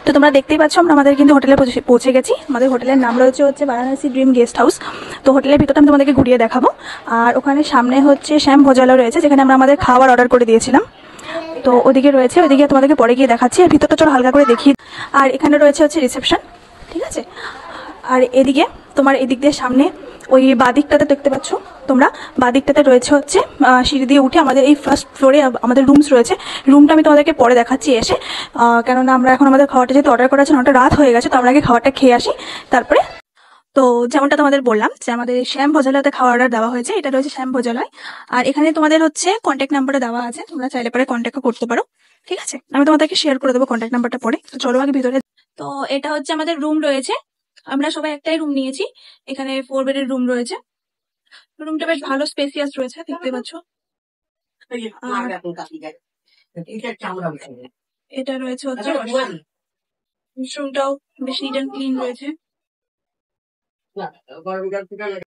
তো তোমরা দেখতেই পাচ্ছ আমরা আমাদের কিন্তু হোটেলে পৌঁছে গেছি। আমাদের হোটেলের নাম রয়েছে বারাণসী ড্রিম গেস্ট হাউস। তো হোটেলের ভিতরটা আমি তোমাদেরকে ঘুরিয়ে দেখাবো। আর ওখানে সামনে হচ্ছে শ্যাম ভোজালয় রয়েছে, যেখানে আমরা আমাদের খাবার অর্ডার করে দিয়েছিলাম। তো ওদিকে রয়েছে, ওদিকে তোমাদেরকে পরে গিয়ে দেখাচ্ছি। আর ভিতরটা চলো হালকা করে দেখি। আর এখানে রয়েছে হচ্ছে রিসেপশন, ঠিক আছে। আর এদিকে তোমার এদিক দিয়ে সামনে ওই বাদিকটাতে দেখতে পাচ্ছ তোমরা, বাদিকটাতে রয়েছে হচ্ছে সিঁড়ি দিয়ে উঠে আমাদের এই ফার্স্ট ফ্লোরে আমাদের রুমস রয়েছে। রুমটা আমি তোমাদেরকে পরে দেখাচ্ছি এসে, কেননা আমরা এখন আমাদের খাওয়াটা যেহেতু অর্ডার করা আছে, অনেকটা রাত হয়ে গেছে, তো আমরা আগে খাওয়াটা খেয়ে আসি তারপরে। তো যেমনটা তোমাদের বললাম যে আমাদের শ্যাম ভোজালয়তে খাওয়া অর্ডার দেওয়া হয়েছে, এটা রয়েছে শ্যাম ভোজালয়। আর এখানে তোমাদের হচ্ছে কন্ট্যাক্ট নাম্বারটা দেওয়া আছে, তোমরা চাইলে পরে কন্ট্যাক্টও করতে পারো, ঠিক আছে। আমি তোমাদেরকে শেয়ার করে দেবো কন্ট্যাক্ট নাম্বারটা পরে। তো চলো আগে ভিতরে। তো এটা হচ্ছে আমাদের রুম রয়েছে, আমরা সবাই একটাই রুম নিয়েছি। এখানে 4 বেডের রুম রয়েছে। রুমটা বেশ ভালো স্পেসিয়াস রয়েছে, দেখতে পাচ্ছ। এটা রয়েছে হচ্ছে রুমটাও বেশ নিট অ্যান্ড ক্লিন রয়েছে।